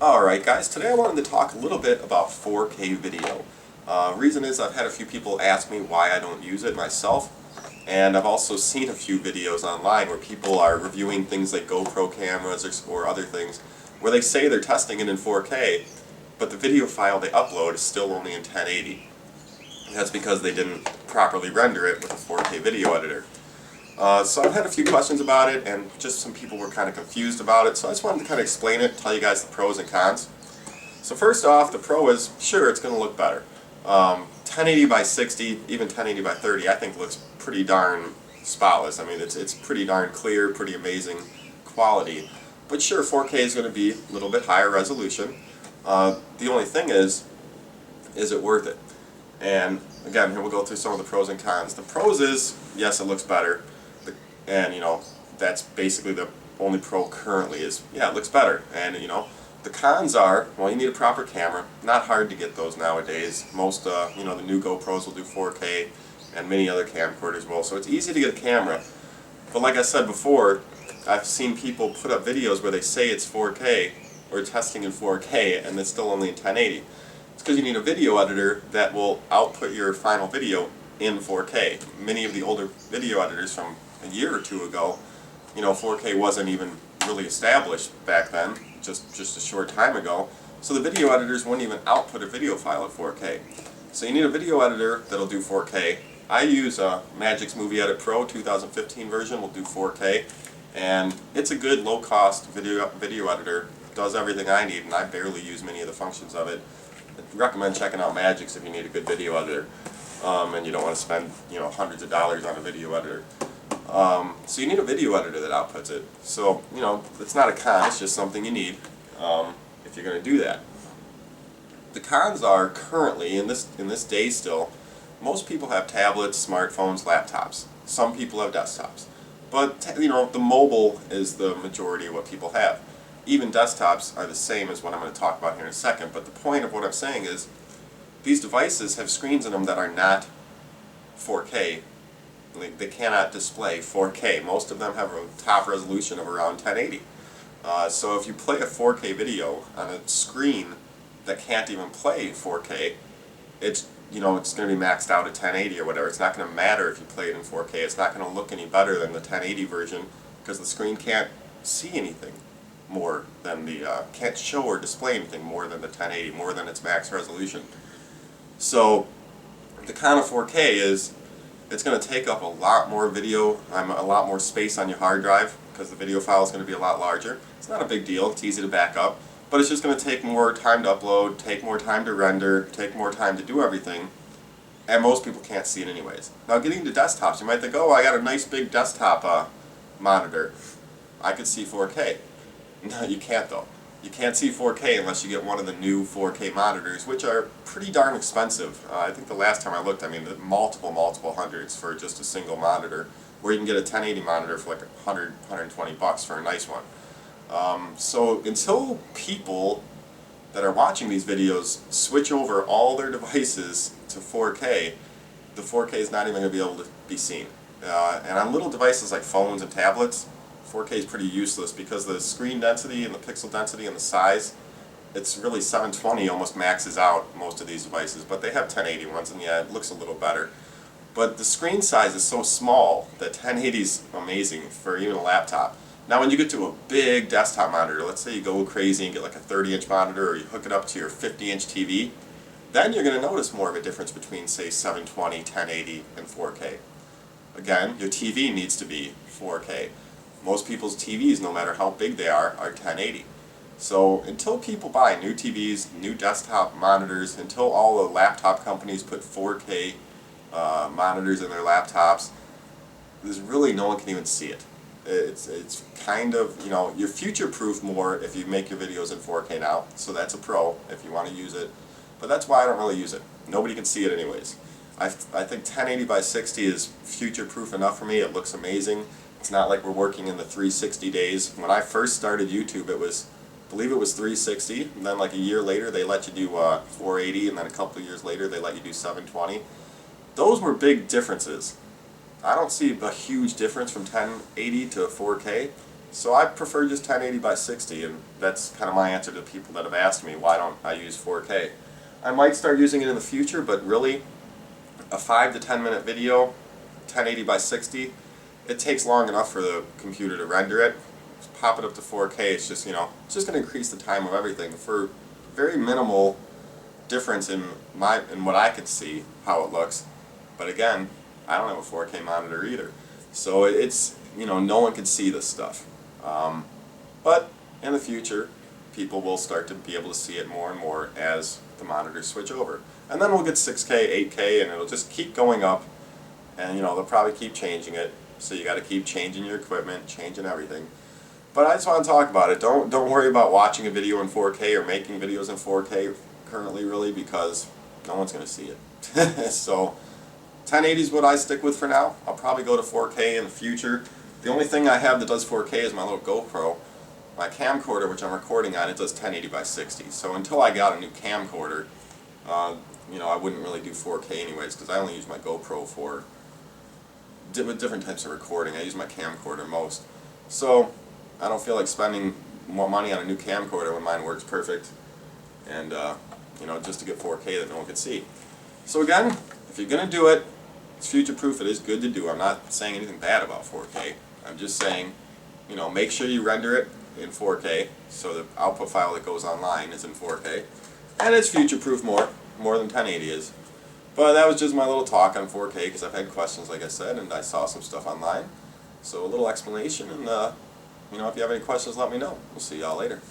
Alright guys, today I wanted to talk a little bit about 4K video. Reason is I've had a few people ask me why I don't use it myself, and I've also seen a few videos online where people are reviewing things like GoPro cameras or other things where they say they're testing it in 4K, but the video file they upload is still only in 1080. That's because they didn't properly render it with a 4K video editor. So I've had a few questions about it, and just some people were kind of confused about it, so I just wanted to kind of explain it, tell you guys the pros and cons. So first off, the pro is, sure, it's going to look better. 1080 by 60, even 1080 by 30, I think looks pretty darn spotless. I mean, it's pretty darn clear, pretty amazing quality. But sure, 4K is going to be a little bit higher resolution. The only thing is it worth it? And again, here we'll go through some of the pros and cons. The pros is, yes, it looks better. And, that's basically the only pro currently is, yeah, it looks better. And, the cons are, well, you need a proper camera. Not hard to get those nowadays. Most, the new GoPros will do 4K, and many other camcorders will. So it's easy to get a camera. But like I said before, I've seen people put up videos where they say it's 4K, or testing in 4K, and it's still only in 1080. It's because you need a video editor that will output your final video in 4K. Many of the older video editors from a year or two ago, 4K wasn't even really established back then, just a short time ago, so the video editors wouldn't even output a video file at 4K. So you need a video editor that'll do 4K. I use Magix Movie Edit Pro 2015 version, will do 4K, and it's a good low-cost video editor. It does everything I need, and I barely use many of the functions of it. I recommend checking out Magix if you need a good video editor, and you don't want to spend hundreds of dollars on a video editor. So you need a video editor that outputs it. So, it's not a con, it's just something you need if you're going to do that. The cons are currently, in this day still, most people have tablets, smartphones, laptops. Some people have desktops. But, the mobile is the majority of what people have. Even desktops are the same as what I'm going to talk about here in a second, but the point of what I'm saying is these devices have screens in them that are not 4K. They cannot display 4K. Most of them have a top resolution of around 1080. So if you play a 4K video on a screen that can't even play 4K, it's going to be maxed out at 1080 or whatever. It's not going to matter if you play it in 4K. It's not going to look any better than the 1080 version because the screen can't see anything more than can't show or display anything more than the 1080, more than its max resolution. So the con of 4K is it's going to take up a lot more video, a lot more space on your hard drive because the video file is going to be a lot larger. It's not a big deal, it's easy to back up, but it's just going to take more time to upload, take more time to render, take more time to do everything, and most people can't see it anyways. Now getting to desktops, you might think, oh, I got a nice big desktop monitor. I could see 4K. No, you can't though. You can't see 4K unless you get one of the new 4K monitors, which are pretty darn expensive. I think the last time I looked, multiple hundreds for just a single monitor, where you can get a 1080 monitor for like $120 for a nice one. So until people that are watching these videos switch over all their devices to 4K, the 4K is not even going to be able to be seen. And on little devices like phones and tablets, 4K is pretty useless because the screen density and the pixel density and the size, it's really 720 almost maxes out most of these devices, but they have 1080 ones, and yeah, it looks a little better. But the screen size is so small that 1080 is amazing for even a laptop. Now when you get to a big desktop monitor, let's say you go crazy and get like a 30-inch monitor, or you hook it up to your 50-inch TV, then you're going to notice more of a difference between, say, 720, 1080, and 4K. Again, your TV needs to be 4K. Most people's TVs, no matter how big they are 1080. So until people buy new TVs, new desktop monitors, until all the laptop companies put 4K monitors in their laptops, there's really no one can even see it. It's kind of, you're future-proof more if you make your videos in 4K now, so that's a pro if you want to use it. But that's why I don't really use it. Nobody can see it anyways. I think 1080 by 60 is future-proof enough for me. It looks amazing. It's not like we're working in the 360 days. When I first started YouTube, I believe it was 360, and then like a year later they let you do 480, and then a couple of years later they let you do 720. Those were big differences. I don't see a huge difference from 1080 to 4K. So I prefer just 1080 by 60, and that's kind of my answer to people that have asked me why don't I use 4K. I might start using it in the future, but really, a 5 to 10 minute video, 1080 by 60, it takes long enough for the computer to render it. Just pop it up to 4K, it's just, it's just going to increase the time of everything for very minimal difference in what I could see, how it looks. But again, I don't have a 4K monitor either. So it's, no one can see this stuff. But in the future, people will start to be able to see it more and more as the monitors switch over. And then we'll get 6K, 8K, and it'll just keep going up. And they'll probably keep changing it. So you got to keep changing your equipment, changing everything. But I just want to talk about it. Don't worry about watching a video in 4K or making videos in 4K currently, really, because no one's going to see it. So 1080 is what I stick with for now. I'll probably go to 4K in the future. The only thing I have that does 4K is my little GoPro. My camcorder, which I'm recording on, it does 1080 by 60. So until I got a new camcorder, I wouldn't really do 4K anyways, because I only use my GoPro for different types of recording. I use my camcorder most. So I don't feel like spending more money on a new camcorder when mine works perfect, and just to get 4K that no one can see. So again, if you're going to do it, it's future-proof. It is good to do. I'm not saying anything bad about 4K. I'm just saying, make sure you render it in 4K, so the output file that goes online is in 4K. And it's future-proof more than 1080 is. But that was just my little talk on 4K, because I've had questions, like I said, and I saw some stuff online. So a little explanation, and if you have any questions, let me know. We'll see y'all later.